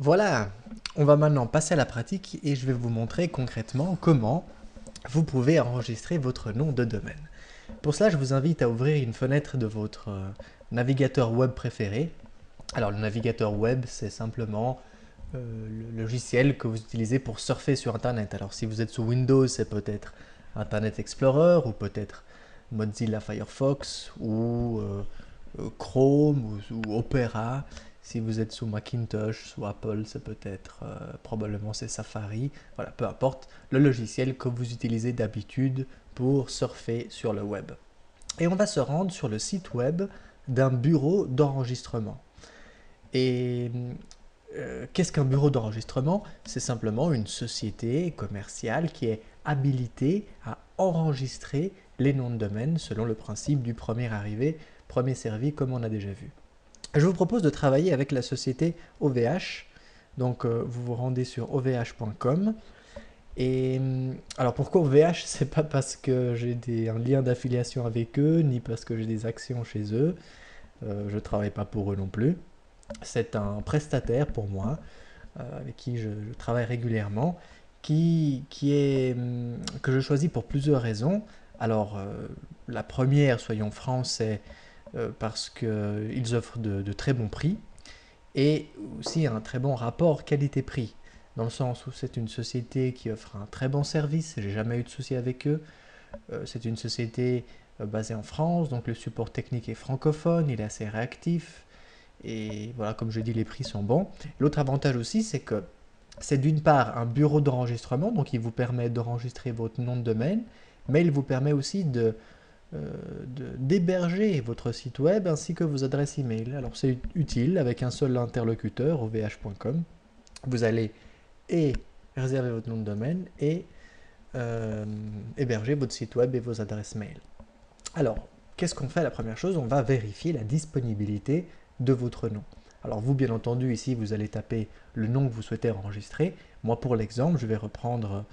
Voilà, on va maintenant passer à la pratique et je vais vous montrer concrètement comment vous pouvez enregistrer votre nom de domaine. Pour cela, je vous invite à ouvrir une fenêtre de votre navigateur web préféré. Alors le navigateur web, c'est simplement le logiciel que vous utilisez pour surfer sur Internet. Alors si vous êtes sous Windows, c'est peut-être Internet Explorer ou peut-être Mozilla Firefox ou Chrome ou Opera. Si vous êtes sous Macintosh, sous Apple, c'est peut-être probablement c'est Safari. Voilà, peu importe le logiciel que vous utilisez d'habitude pour surfer sur le web. Et on va se rendre sur le site web d'un bureau d'enregistrement. Et qu'est-ce qu'un bureau d'enregistrement? C'est simplement une société commerciale qui est habilitée à enregistrer les noms de domaine selon le principe du premier arrivé, premier servi, comme on a déjà vu. Je vous propose de travailler avec la société OVH. Donc vous vous rendez sur ovh.com. Et alors pourquoi OVH? C'est pas parce que j'ai un lien d'affiliation avec eux, ni parce que j'ai des actions chez eux. Je ne travaille pas pour eux non plus. C'est un prestataire pour moi, avec qui je travaille régulièrement, que je choisis pour plusieurs raisons. Alors, la première, soyons francs, c'est parce qu'ils offrent de très bons prix et aussi un très bon rapport qualité-prix, dans le sens où c'est une société qui offre un très bon service, j'ai jamais eu de souci avec eux. C'est une société basée en France, donc le support technique est francophone, il est assez réactif, et voilà, comme je dis, les prix sont bons. L'autre avantage aussi, c'est que c'est d'une part un bureau d'enregistrement, donc il vous permet d'enregistrer votre nom de domaine, mais il vous permet aussi d'héberger votre site web ainsi que vos adresses email. Alors c'est utile avec un seul interlocuteur, ovh.com. Vous allez et réserver votre nom de domaine et héberger votre site web et vos adresses mail. Alors, qu'est-ce qu'on fait? La première chose, on va vérifier la disponibilité de votre nom. Alors vous, bien entendu, ici, vous allez taper le nom que vous souhaitez enregistrer. Moi, pour l'exemple, je vais reprendre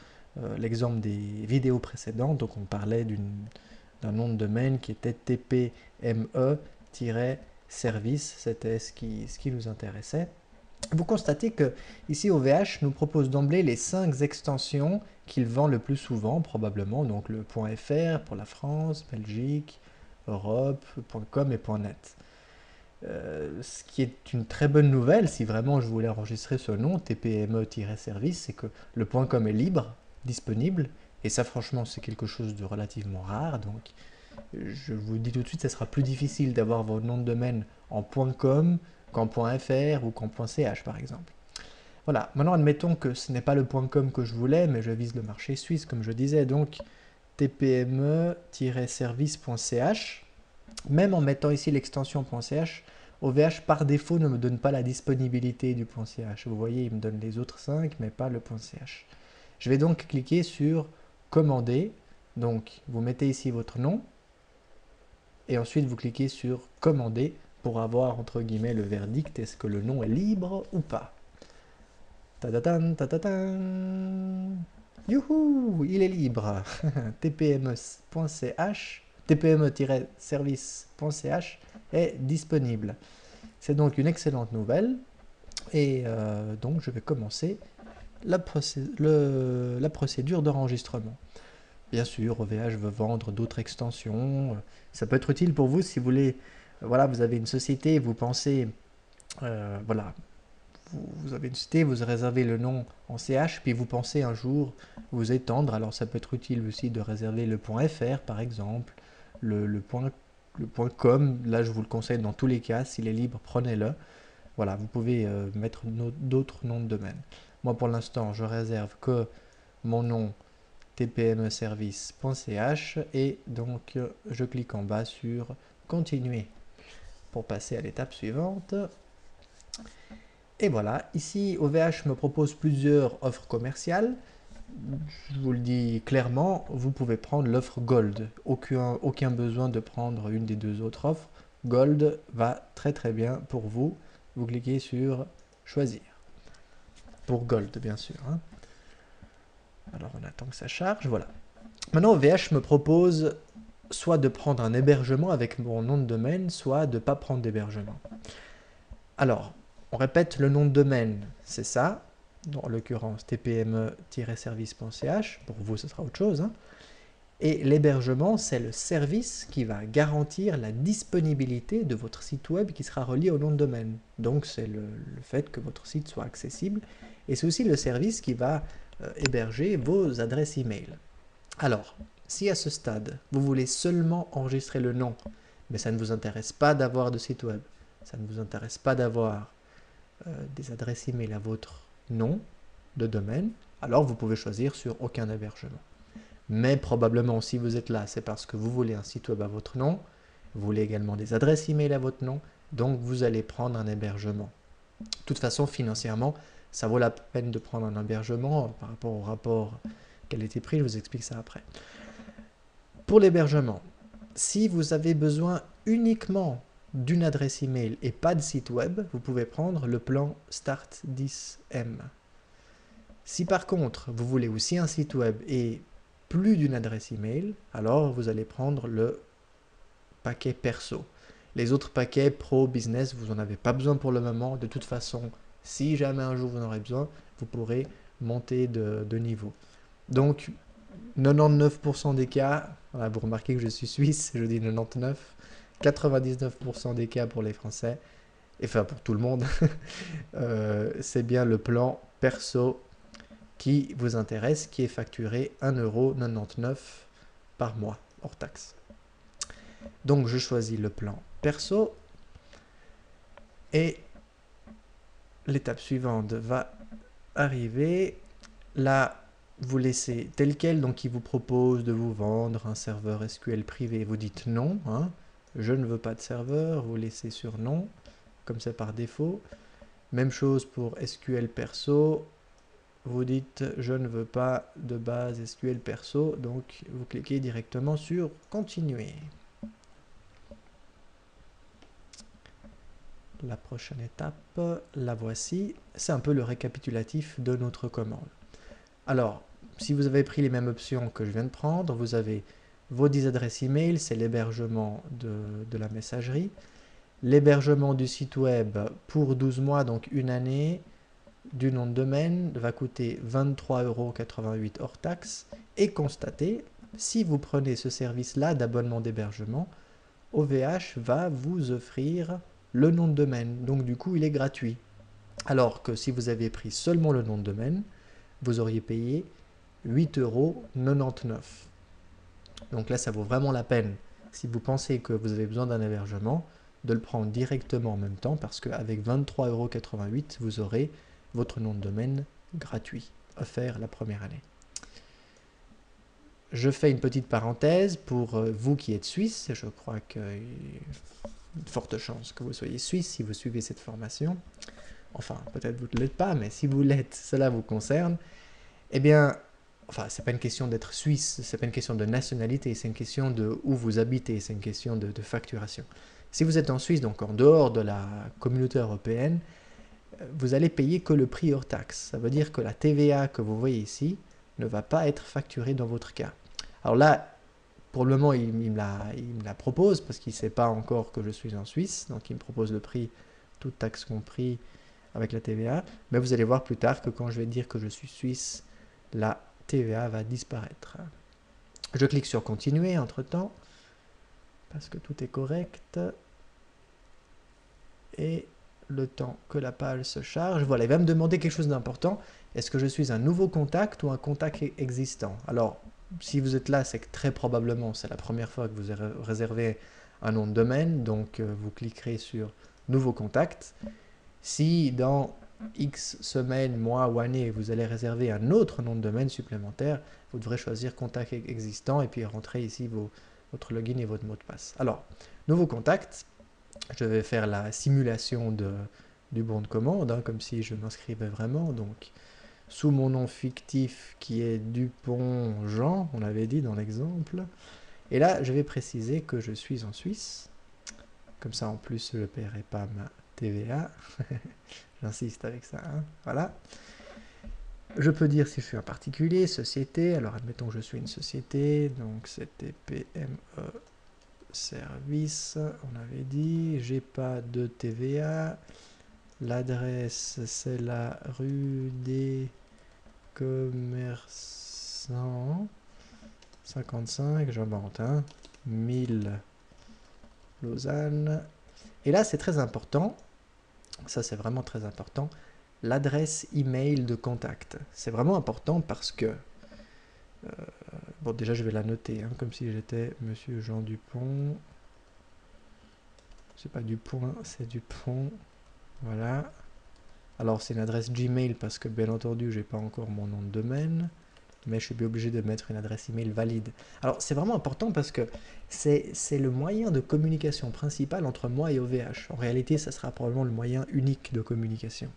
l'exemple des vidéos précédentes. Donc, on parlait d'un nom de domaine qui était tpme-service. C'était ce qui nous intéressait. Vous constatez que ici OVH nous propose d'emblée les 5 extensions qu'il vend le plus souvent, probablement, donc le .fr pour la France, Belgique, Europe, .com et .net. Ce qui est une très bonne nouvelle, si vraiment je voulais enregistrer ce nom, tpme-service, c'est que le .com est libre, disponible, et ça franchement c'est quelque chose de relativement rare, donc je vous dis tout de suite, ça sera plus difficile d'avoir votre nom de domaine en .com qu'en .fr ou qu'en .ch par exemple. Voilà, maintenant admettons que ce n'est pas le .com que je voulais, mais je vise le marché suisse comme je disais, donc tpme-service.ch. Même en mettant ici l'extension .ch, OVH par défaut ne me donne pas la disponibilité du .ch. Vous voyez, il me donne les autres 5, mais pas le .ch. Je vais donc cliquer sur commander. Donc, vous mettez ici votre nom, et ensuite vous cliquez sur commander pour avoir entre guillemets le verdict, est-ce que le nom est libre ou pas. Tadatan, tadatan. Youhou, il est libre. tpme.ch, tpme-service.ch est disponible. C'est donc une excellente nouvelle et donc je vais commencer la procédure d'enregistrement. Bien sûr, OVH veut vendre d'autres extensions. Ça peut être utile pour vous si vous voulez, voilà, vous avez une société, vous pensez, voilà, vous avez une société, vous réservez le nom en CH, puis vous pensez un jour vous étendre. Alors ça peut être utile aussi de réserver le .fr par exemple, le .com. Là, je vous le conseille dans tous les cas. S'il est libre, prenez-le. Voilà, vous pouvez mettre d'autres noms de domaine. Moi, pour l'instant, je réserve que mon nom tpmeservice.ch et donc je clique en bas sur continuer pour passer à l'étape suivante. Et voilà, ici OVH me propose plusieurs offres commerciales. Je vous le dis clairement, vous pouvez prendre l'offre Gold. Aucun besoin de prendre une des deux autres offres. Gold va très très bien pour vous. Vous cliquez sur choisir. Pour Gold bien sûr, hein. Alors on attend que ça charge, voilà. Maintenant OVH me propose soit de prendre un hébergement avec mon nom de domaine, soit de ne pas prendre d'hébergement. Alors, On répète le nom de domaine, c'est ça, en l'occurrence tpme-service.ch, pour vous ce sera autre chose, hein. Et l'hébergement, c'est le service qui va garantir la disponibilité de votre site web qui sera relié au nom de domaine. Donc c'est le fait que votre site soit accessible. Et c'est aussi le service qui va héberger vos adresses email. Alors, si à ce stade, vous voulez seulement enregistrer le nom, mais ça ne vous intéresse pas d'avoir de site web, ça ne vous intéresse pas d'avoir des adresses email à votre nom de domaine, alors vous pouvez choisir sur aucun hébergement. Mais probablement, si vous êtes là, c'est parce que vous voulez un site web à votre nom, vous voulez également des adresses email à votre nom, donc vous allez prendre un hébergement. De toute façon, financièrement, ça vaut la peine de prendre un hébergement par rapport au rapport qualité-prix, je vous explique ça après. Pour l'hébergement, si vous avez besoin uniquement d'une adresse email et pas de site web, vous pouvez prendre le plan Start 10M. Si par contre, vous voulez aussi un site web et plus d'une adresse email, alors vous allez prendre le paquet perso. Les autres paquets pro, business, vous n'en avez pas besoin pour le moment. De toute façon, si jamais un jour vous en aurez besoin, vous pourrez monter de niveau. Donc, 99% des cas, voilà, vous remarquez que je suis suisse, je dis 99, 99% des cas pour les Français, et enfin pour tout le monde, c'est bien le plan perso qui vous intéresse, qui est facturé 1,99 € par mois, hors taxe. Donc je choisis le plan perso et l'étape suivante va arriver. Là, vous laissez tel quel, donc il vous propose de vous vendre un serveur SQL privé. Vous dites non, hein, je ne veux pas de serveur, vous laissez sur non, comme c'est par défaut. Même chose pour SQL perso, vous dites je ne veux pas de base SQL perso, donc vous cliquez directement sur continuer. La prochaine étape, la voici, c'est un peu le récapitulatif de notre commande. Alors, si vous avez pris les mêmes options que je viens de prendre, vous avez vos 10 adresses email, c'est l'hébergement de la messagerie, l'hébergement du site web pour 12 mois, donc une année, du nom de domaine va coûter 23,88 € hors taxe, et constatez, si vous prenez ce service-là d'abonnement d'hébergement, OVH va vous offrir le nom de domaine, donc du coup il est gratuit. Alors que si vous avez pris seulement le nom de domaine, vous auriez payé 8,99 €. Donc là ça vaut vraiment la peine, si vous pensez que vous avez besoin d'un hébergement, de le prendre directement en même temps, parce qu'avec 23,88 €, vous aurez votre nom de domaine gratuit, offert la première année. Je fais une petite parenthèse pour vous qui êtes suisse, je crois qu'il y a de fortes chances que vous soyez suisse si vous suivez cette formation. Enfin, peut-être vous ne l'êtes pas, mais si vous l'êtes, cela vous concerne. Eh bien, enfin, c'est pas une question d'être suisse, c'est pas une question de nationalité, c'est une question de où vous habitez, c'est une question de facturation. Si vous êtes en Suisse, donc en dehors de la communauté européenne, vous allez payer que le prix hors taxe. Ça veut dire que la TVA que vous voyez ici ne va pas être facturée dans votre cas. Alors là, pour le moment, il me la propose parce qu'il ne sait pas encore que je suis en Suisse, donc il me propose le prix, toute taxe compris, avec la TVA. Mais vous allez voir plus tard que quand je vais dire que je suis suisse, la TVA va disparaître. Je clique sur continuer entre-temps, parce que tout est correct. Et le temps que la page se charge, voilà, il va me demander quelque chose d'important. Est-ce que je suis un nouveau contact ou un contact existant? Alors, si vous êtes là, c'est que très probablement, c'est la première fois que vous réservez un nom de domaine, donc vous cliquerez sur Nouveau contact. Si dans X semaines, mois ou années, vous allez réserver un autre nom de domaine supplémentaire, vous devrez choisir contact existant et puis rentrer ici votre login et votre mot de passe. Alors, nouveau contact, je vais faire la simulation du bon de commande, hein, comme si je m'inscrivais vraiment. Donc, sous mon nom fictif qui est Dupont Jean, on l'avait dit dans l'exemple. Et là, je vais préciser que je suis en Suisse. Comme ça, en plus, je ne paierai pas ma TVA. J'insiste avec ça. Hein, voilà. Je peux dire si je suis un particulier, société. Alors, admettons que je suis une société. Donc, c'était PME Service. On avait dit, j'ai pas de TVA. L'adresse, c'est la rue des Commerçants, 55, j'invente, hein, 1000 Lausanne. Et là, c'est très important, ça c'est vraiment très important, l'adresse email de contact. C'est vraiment important parce que, bon déjà je vais la noter, hein, comme si j'étais Monsieur Jean Dupont. C'est pas Dupont, c'est Dupont. Voilà. Alors c'est une adresse Gmail parce que bien entendu j'ai pas encore mon nom de domaine, mais je suis bien obligé de mettre une adresse email valide. Alors c'est vraiment important parce que c'est le moyen de communication principal entre moi et OVH. En réalité ça sera probablement le moyen unique de communication.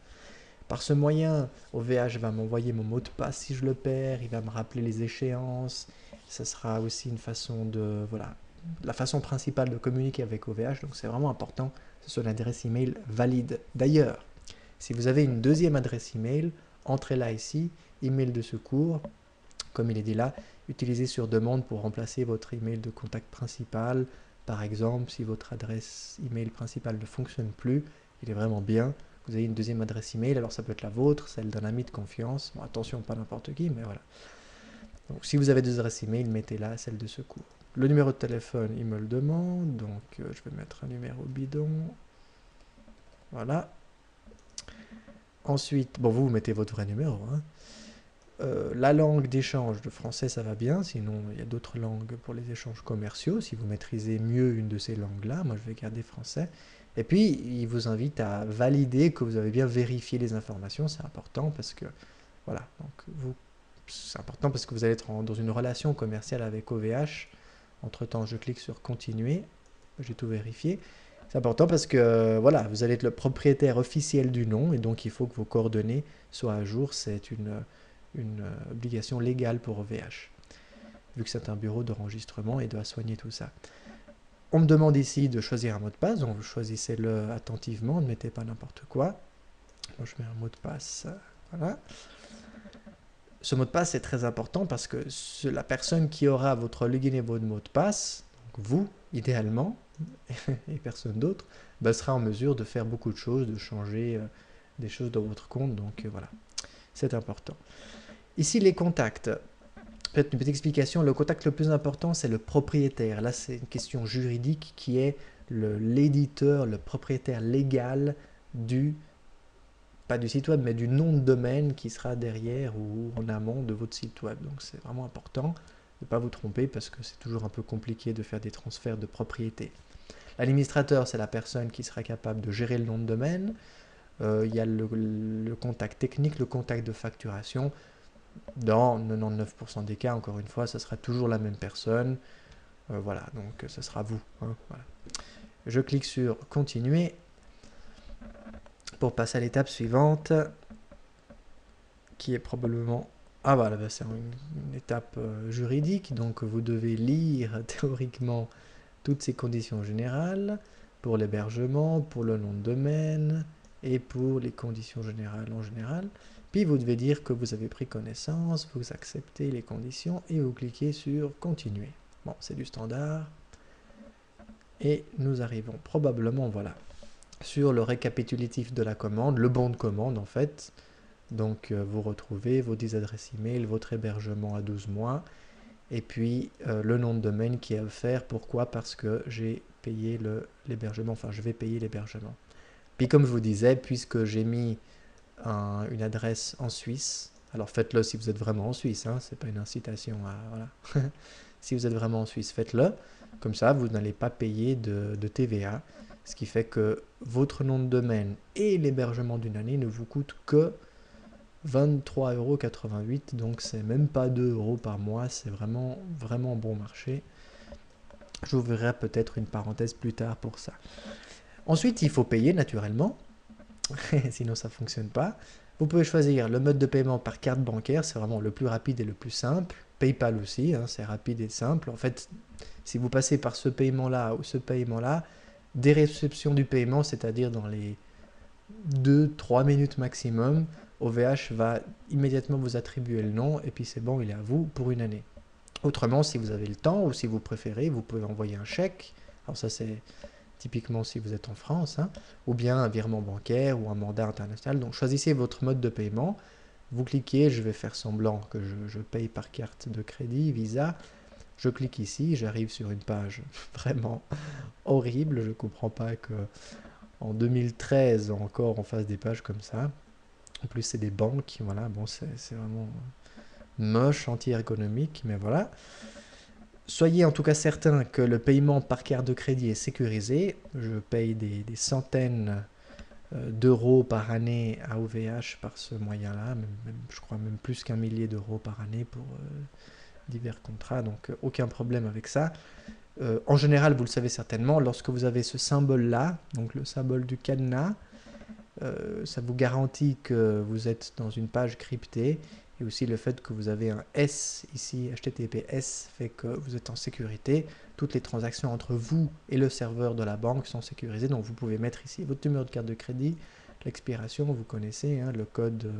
Par ce moyen, OVH va m'envoyer mon mot de passe si je le perds, il va me rappeler les échéances, ça sera aussi une façon de, voilà, la façon principale de communiquer avec OVH, donc c'est vraiment important que ce soit une adresse email valide. D'ailleurs, si vous avez une deuxième adresse email, entrez-la ici, email de secours, comme il est dit là, utilisez sur demande pour remplacer votre email de contact principal. Par exemple, si votre adresse email principale ne fonctionne plus, il est vraiment bien, vous avez une deuxième adresse email, alors ça peut être la vôtre, celle d'un ami de confiance, bon, attention, pas n'importe qui, mais voilà. Donc si vous avez deux adresses email, mettez-la, celle de secours. Le numéro de téléphone, il me le demande, donc je vais mettre un numéro bidon, voilà. Ensuite, bon, vous mettez votre vrai numéro, hein. La langue d'échange de français, ça va bien, sinon il y a d'autres langues pour les échanges commerciaux, si vous maîtrisez mieux une de ces langues-là, moi je vais garder français. Et puis, il vous invite à valider que vous avez bien vérifié les informations, c'est important parce que, voilà, donc c'est important parce que vous allez être dans une relation commerciale avec OVH. Entre-temps, je clique sur continuer, j'ai tout vérifié. C'est important parce que, voilà, vous allez être le propriétaire officiel du nom et donc il faut que vos coordonnées soient à jour, c'est une obligation légale pour OVH, vu que c'est un bureau d'enregistrement et doit soigner tout ça. On me demande ici de choisir un mot de passe, donc vous choisissez-le attentivement, ne mettez pas n'importe quoi. Moi je mets un mot de passe, voilà. Ce mot de passe est très important parce que la personne qui aura votre login et votre mot de passe, donc vous, idéalement, et personne d'autre, bah, sera en mesure de faire beaucoup de choses, de changer des choses dans votre compte, donc voilà, c'est important. Ici, les contacts. Peut-être une petite explication. Le contact le plus important, c'est le propriétaire. Là, c'est une question juridique qui est l'éditeur, le propriétaire légal du, pas du site web, mais du nom de domaine qui sera derrière ou en amont de votre site web. Donc, c'est vraiment important de ne pas vous tromper parce que c'est toujours un peu compliqué de faire des transferts de propriété. L'administrateur, c'est la personne qui sera capable de gérer le nom de domaine. Il y a le contact technique, le contact de facturation. Dans 99% des cas, encore une fois, ça sera toujours la même personne. Voilà, donc ça sera vous, hein, voilà. Je clique sur continuer pour passer à l'étape suivante qui est probablement... Ah voilà, bah, c'est une étape juridique, donc vous devez lire théoriquement toutes ces conditions générales pour l'hébergement, pour le nom de domaine et pour les conditions générales en général. Puis vous devez dire que vous avez pris connaissance, vous acceptez les conditions et vous cliquez sur continuer. Bon, c'est du standard. Et nous arrivons probablement, voilà, sur le récapitulatif de la commande, le bon de commande en fait. Donc vous retrouvez vos 10 adresses email, votre hébergement à 12 mois, et puis le nom de domaine qui est offert. Pourquoi? Parce que j'ai payé l'hébergement, enfin je vais payer l'hébergement. Puis comme je vous disais, puisque j'ai mis une adresse en Suisse, alors faites-le si vous êtes vraiment en Suisse, hein, c'est pas une incitation à... Voilà. Si vous êtes vraiment en Suisse, faites-le. Comme ça, vous n'allez pas payer de TVA, ce qui fait que votre nom de domaine et l'hébergement d'une année ne vous coûtent que 23,88 €, donc c'est même pas 2 € par mois, c'est vraiment, vraiment bon marché. J'ouvrirai peut-être une parenthèse plus tard pour ça. Ensuite, il faut payer naturellement, sinon ça ne fonctionne pas. Vous pouvez choisir le mode de paiement par carte bancaire, c'est vraiment le plus rapide et le plus simple. PayPal aussi, hein, c'est rapide et simple. En fait, si vous passez par ce paiement-là ou ce paiement-là, dès réception du paiement, c'est-à-dire dans les 2-3 minutes maximum, OVH va immédiatement vous attribuer le nom et puis c'est bon, il est à vous pour une année. Autrement, si vous avez le temps ou si vous préférez, vous pouvez envoyer un chèque. Alors ça, c'est typiquement si vous êtes en France, hein, ou bien un virement bancaire ou un mandat international. Donc choisissez votre mode de paiement. Vous cliquez, je vais faire semblant que je paye par carte de crédit, Visa. Je clique ici, j'arrive sur une page vraiment horrible. Je ne comprends pas que en 2013 encore on fasse des pages comme ça. En plus c'est des banques, voilà, bon c'est vraiment moche, anti-ergonomique, mais voilà. Soyez en tout cas certain que le paiement par carte de crédit est sécurisé. Je paye des centaines d'euros par année à OVH par ce moyen-là, je crois même plus qu'un millier d'euros par année pour divers contrats, donc aucun problème avec ça. En général, vous le savez certainement, lorsque vous avez ce symbole-là, donc le symbole du cadenas, ça vous garantit que vous êtes dans une page cryptée, et aussi le fait que vous avez un S ici, HTTPS, fait que vous êtes en sécurité. Toutes les transactions entre vous et le serveur de la banque sont sécurisées, donc vous pouvez mettre ici votre numéro de carte de crédit, l'expiration, vous connaissez, hein, le code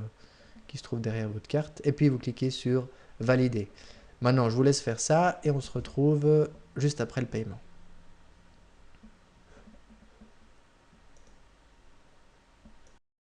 qui se trouve derrière votre carte, et puis vous cliquez sur valider. Maintenant, je vous laisse faire ça, et on se retrouve juste après le paiement.